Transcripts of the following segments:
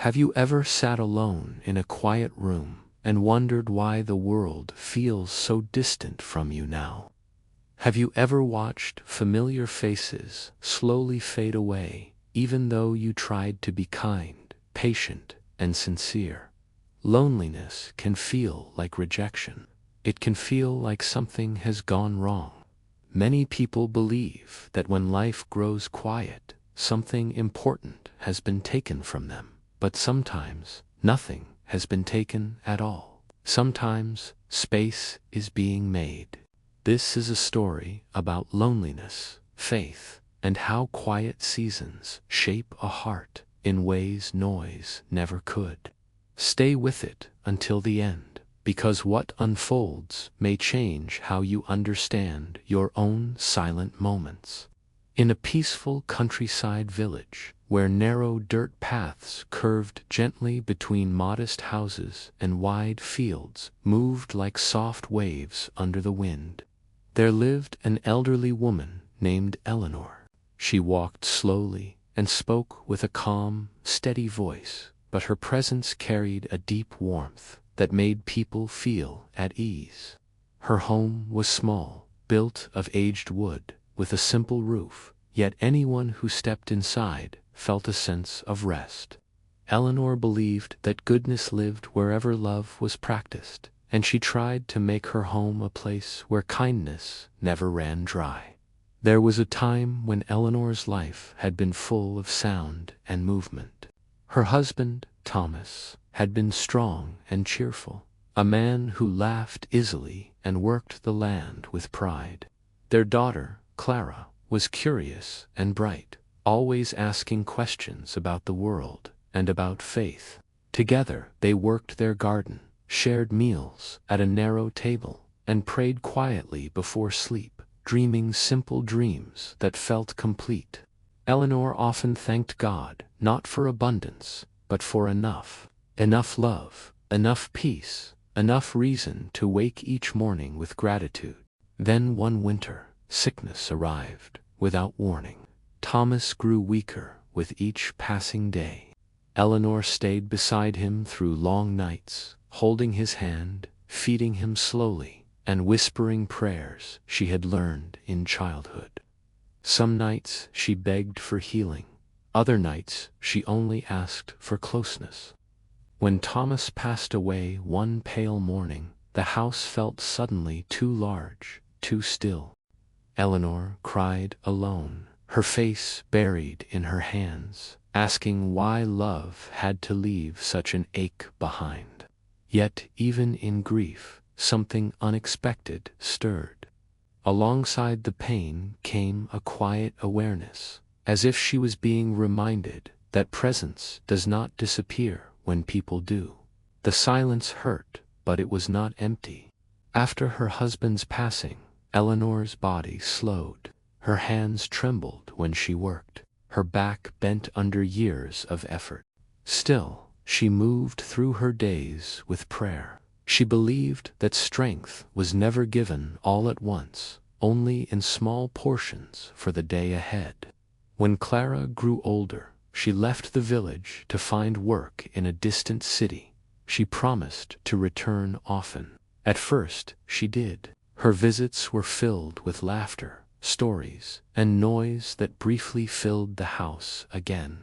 Have you ever sat alone in a quiet room and wondered why the world feels so distant from you now? Have you ever watched familiar faces slowly fade away, even though you tried to be kind, patient, and sincere? Loneliness can feel like rejection. It can feel like something has gone wrong. Many people believe that when life grows quiet, something important has been taken from them. But sometimes, nothing has been taken at all. Sometimes, space is being made. This is a story about loneliness, faith, and how quiet seasons shape a heart in ways noise never could. Stay with it until the end, because what unfolds may change how you understand your own silent moments. In a peaceful countryside village, where narrow dirt paths curved gently between modest houses and wide fields moved like soft waves under the wind, there lived an elderly woman named Eleanor. She walked slowly and spoke with a calm, steady voice, but her presence carried a deep warmth that made people feel at ease. Her home was small, built of aged wood, with a simple roof, yet anyone who stepped inside felt a sense of rest. Eleanor believed that goodness lived wherever love was practiced, and she tried to make her home a place where kindness never ran dry. There was a time when Eleanor's life had been full of sound and movement. Her husband, Thomas, had been strong and cheerful, a man who laughed easily and worked the land with pride. Their daughter, Clara, was curious and bright, always asking questions about the world and about faith. Together they worked their garden, shared meals at a narrow table, and prayed quietly before sleep, dreaming simple dreams that felt complete. Eleanor often thanked God, not for abundance, but for enough love, enough peace, enough reason to wake each morning with gratitude. Then one winter, sickness arrived, without warning. Thomas grew weaker with each passing day. Eleanor stayed beside him through long nights, holding his hand, feeding him slowly, and whispering prayers she had learned in childhood. Some nights she begged for healing, other nights she only asked for closeness. When Thomas passed away one pale morning, the house felt suddenly too large, too still. Eleanor cried alone, her face buried in her hands, asking why love had to leave such an ache behind. Yet even in grief, something unexpected stirred. Alongside the pain came a quiet awareness, as if she was being reminded that presence does not disappear when people do. The silence hurt, but it was not empty. After her husband's passing, Eleanor's body slowed. Her hands trembled when she worked, her back bent under years of effort. Still, she moved through her days with prayer. She believed that strength was never given all at once, only in small portions for the day ahead. When Clara grew older, she left the village to find work in a distant city. She promised to return often. At first, she did. Her visits were filled with laughter, stories, and noise that briefly filled the house again.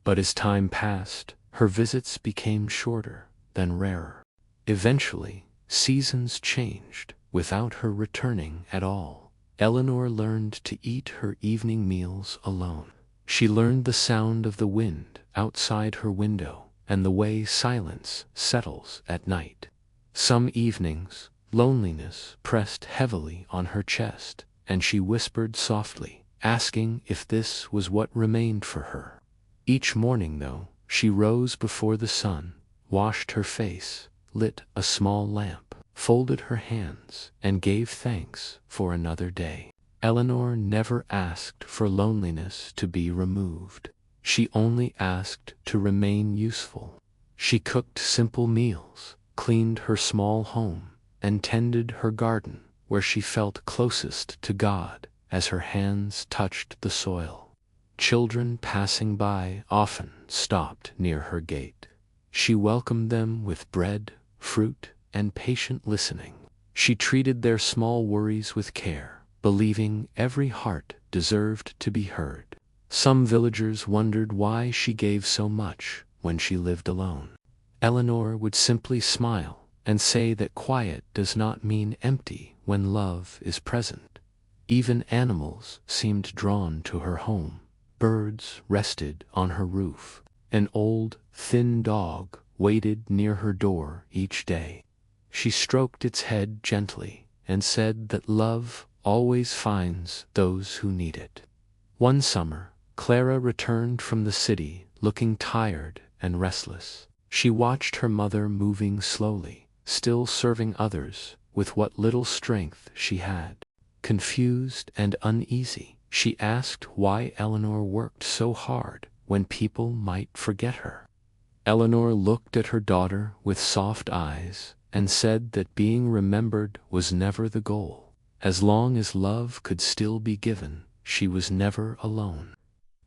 But as time passed, her visits became shorter, then rarer. Eventually, seasons changed, without her returning at all. Eleanor learned to eat her evening meals alone. She learned the sound of the wind outside her window and the way silence settles at night. Some evenings, loneliness pressed heavily on her chest, and she whispered softly, asking if this was what remained for her. Each morning, though, she rose before the sun, washed her face, lit a small lamp, folded her hands, and gave thanks for another day. Eleanor never asked for loneliness to be removed. She only asked to remain useful. She cooked simple meals, cleaned her small home, and tended her garden, where she felt closest to God as her hands touched the soil. Children passing by often stopped near her gate. She welcomed them with bread, fruit, and patient listening. She treated their small worries with care, believing every heart deserved to be heard. Some villagers wondered why she gave so much when she lived alone. Eleanor would simply smile and say that quiet does not mean empty when love is present. Even animals seemed drawn to her home. Birds rested on her roof. An old, thin dog waited near her door each day. She stroked its head gently and said that love always finds those who need it. One summer, Clara returned from the city looking tired and restless. She watched her mother moving slowly, still serving others with what little strength she had. Confused and uneasy, she asked why Eleanor worked so hard when people might forget her. Eleanor looked at her daughter with soft eyes and said that being remembered was never the goal. As long as love could still be given, she was never alone.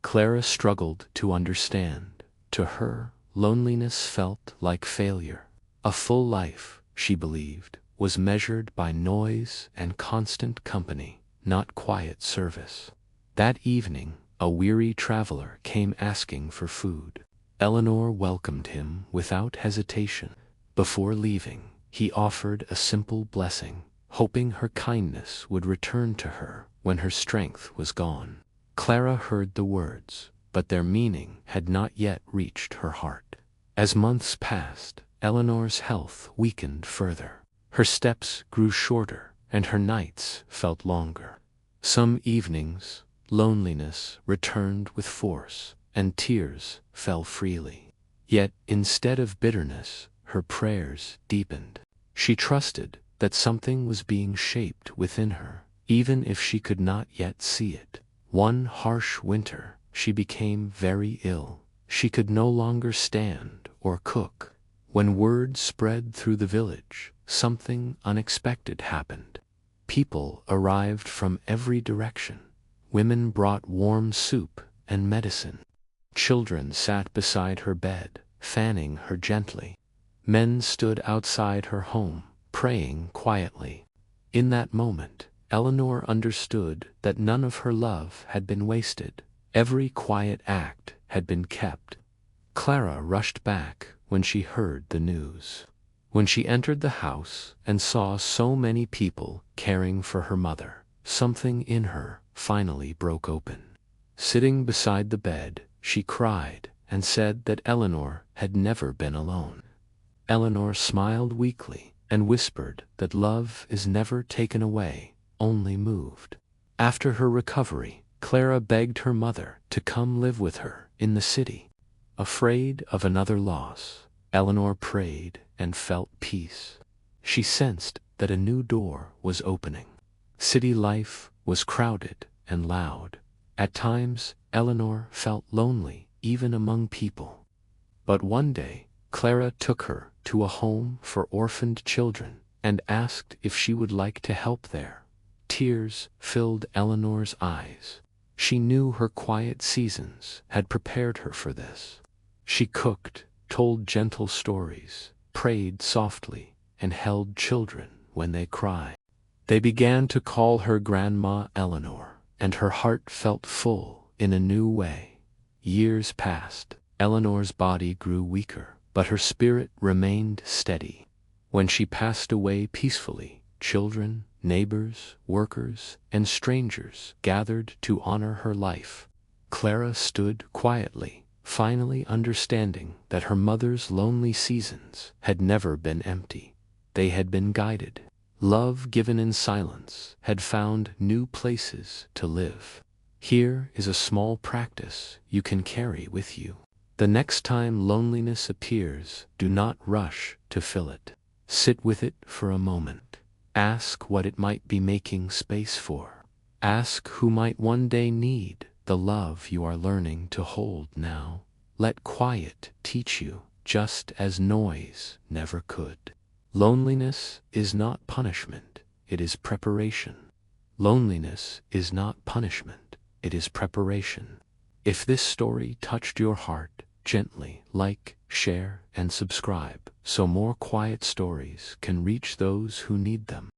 Clara struggled to understand. To her, loneliness felt like failure. A full life, she believed, was measured by noise and constant company, not quiet service. That evening, a weary traveler came asking for food. Eleanor welcomed him without hesitation. Before leaving, he offered a simple blessing, hoping her kindness would return to her when her strength was gone. Clara heard the words, but their meaning had not yet reached her heart. As months passed, Eleanor's health weakened further. Her steps grew shorter, and her nights felt longer. Some evenings, loneliness returned with force, and tears fell freely. Yet, instead of bitterness, her prayers deepened. She trusted that something was being shaped within her, even if she could not yet see it. One harsh winter, she became very ill. She could no longer stand or cook. When word spread through the village, something unexpected happened. People arrived from every direction. Women brought warm soup and medicine. Children sat beside her bed, fanning her gently. Men stood outside her home, praying quietly. In that moment, Eleanor understood that none of her love had been wasted. Every quiet act had been kept. Clara rushed back when she heard the news. When she entered the house and saw so many people caring for her mother, something in her finally broke open. Sitting beside the bed, she cried and said that Eleanor had never been alone. Eleanor smiled weakly and whispered that love is never taken away, only moved. After her recovery, Clara begged her mother to come live with her in the city. Afraid of another loss, Eleanor prayed and felt peace. She sensed that a new door was opening. City life was crowded and loud. At times, Eleanor felt lonely even among people. But one day, Clara took her to a home for orphaned children and asked if she would like to help there. Tears filled Eleanor's eyes. She knew her quiet seasons had prepared her for this. She cooked, told gentle stories, prayed softly, and held children when they cried. They began to call her Grandma Eleanor, and her heart felt full in a new way. Years passed. Eleanor's body grew weaker, but her spirit remained steady. When she passed away peacefully, children, neighbors, workers, and strangers gathered to honor her life. Clara stood quietly, finally understanding that her mother's lonely seasons had never been empty. They had been guided. Love given in silence had found new places to live. Here is a small practice you can carry with you. The next time loneliness appears, do not rush to fill it. Sit with it for a moment. Ask what it might be making space for. Ask who might one day need the love you are learning to hold now. Let quiet teach you, just as noise never could. Loneliness is not punishment, it is preparation. Loneliness is not punishment, it is preparation. If this story touched your heart, gently like, share, and subscribe so more quiet stories can reach those who need them.